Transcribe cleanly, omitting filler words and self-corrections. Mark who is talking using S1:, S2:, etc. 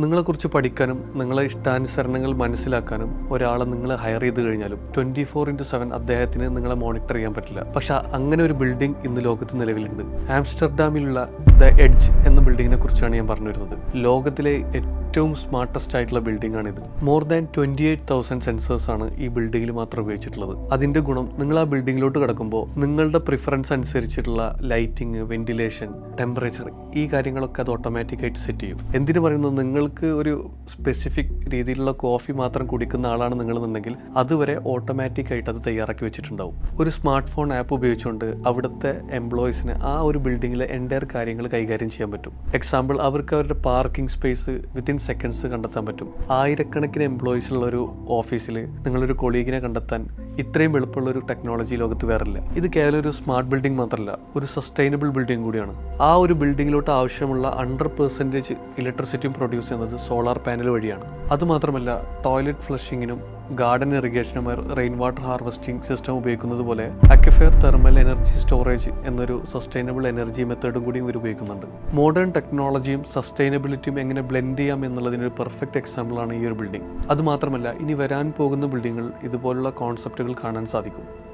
S1: നിങ്ങളെക്കുറിച്ച് പഠിക്കാനും നിങ്ങളെ ഇഷ്ടാനുസരണങ്ങൾ മനസ്സിലാക്കാനും ഒരാളെ നിങ്ങൾ ഹയർ ചെയ്ത് കഴിഞ്ഞാലും 24/7 അദ്ദേഹത്തിന് നിങ്ങളെ മോണിറ്റർ ചെയ്യാൻ പറ്റില്ല. പക്ഷെ അങ്ങനെ ഒരു ബിൽഡിംഗ് ഇന്ന് ലോകത്ത് നിലവിലുണ്ട്. ആംസ്റ്റർഡാമിലുള്ള ദ എഡ്ജ് എന്ന ബിൽഡിങ്ങിനെ കുറിച്ചാണ് ഞാൻ പറഞ്ഞു വരുന്നത്. ലോകത്തിലെ ഏറ്റവും സ്മാർട്ടസ്റ്റ് ആയിട്ടുള്ള ബിൽഡിംഗ് ആണിത്. മോർ ദാൻ 28,000 സെൻസേഴ്സ് ആണ് ഈ ബിൽഡിങ്ങിൽ മാത്രം ഉപയോഗിച്ചിട്ടുള്ളത്. അതിന്റെ ഗുണം, നിങ്ങൾ ആ ബിൽഡിങ്ങിലോട്ട് കിടക്കുമ്പോൾ നിങ്ങളുടെ പ്രിഫറൻസ് അനുസരിച്ചിട്ടുള്ള ലൈറ്റിംഗ്, വെന്റിലേഷൻ, ടെമ്പറേച്ചർ, ഈ കാര്യങ്ങളൊക്കെ അത് ഓട്ടോമാറ്റിക്കായിട്ട് സെറ്റ് ചെയ്യും. എന്തിനു പറയുന്നത്, നിങ്ങൾക്ക് ഒരു സ്പെസിഫിക് രീതിയിലുള്ള കോഫി മാത്രം കുടിക്കുന്ന ആളാണ് നിങ്ങളെന്നുണ്ടെങ്കിൽ അതുവരെ ഓട്ടോമാറ്റിക്കായിട്ട് അത് തയ്യാറാക്കി വെച്ചിട്ടുണ്ടാവും. ഒരു സ്മാർട്ട് ഫോൺ ആപ്പ് ഉപയോഗിച്ചുകൊണ്ട് അവിടുത്തെ എംപ്ലോയീസിന് ആ ഒരു ബിൽഡിങ്ങിലെ എൻ്റയർ കാര്യങ്ങൾ കൈകാര്യം ചെയ്യാൻ പറ്റും. എക്സാമ്പിൾ, അവർക്ക് അവരുടെ പാർക്കിംഗ് സ്പേസ് വിത്തിൻ സെക്കൻഡ്സ് കണ്ടെത്താൻ പറ്റും. ആയിരക്കണക്കിന് എംപ്ലോയീസ് ഉള്ള ഒരു ഓഫീസിൽ നിങ്ങളൊരു കൊളീഗിനെ കണ്ടെത്താൻ ഇത്രയും എളുപ്പമുള്ള ഒരു ടെക്നോളജി ലോകത്ത് വേറില്ല. ഇത് കേവലം ഒരു സ്മാർട്ട് ബിൽഡിംഗ് മാത്രമല്ല, ഒരു സസ്റ്റൈനബിൾ ബിൽഡിംഗ് കൂടിയാണ്. ആ ഒരു ബിൽഡിങ്ങിലോട്ട് ആവശ്യമുള്ള 100% ഇലക്ട്രിസിറ്റിയും പ്രൊഡ്യൂസ് ചെയ്യുന്നത് സോളാർ പാനൽ വഴിയാണ്. അതുമാത്രമല്ല, ടോയ്ലറ്റ് ഫ്ലഷിങ്ങിനും ഗാർഡൻ ഇറിഗേഷനും റെയിൻ വാട്ടർ ഹാർവെസ്റ്റിംഗ് സിസ്റ്റം ഉപയോഗിക്കുന്നത് പോലെ അക്വഫയർ തെർമൽ എനർജി സ്റ്റോറേജ് എന്നൊരു സസ്റ്റൈനബിൾ എനർജി മെത്തേഡും കൂടി ഇവർ ഉപയോഗിക്കുന്നുണ്ട്. മോഡേൺ ടെക്നോളജിയും സസ്റ്റൈനബിലിറ്റിയും എങ്ങനെ ബ്ലെൻഡ് ചെയ്യാം എന്നുള്ളതിനൊരു പെർഫെക്റ്റ് എക്സാമ്പിളാണ് ഈ ഒരു ബിൽഡിംഗ്. അതുമാത്രമല്ല, ഇനി വരാൻ പോകുന്ന ബിൽഡിങ്ങുകൾ ഇതുപോലുള്ള കോൺസെപ്റ്റുകൾ കാണാൻ സാധിക്കും.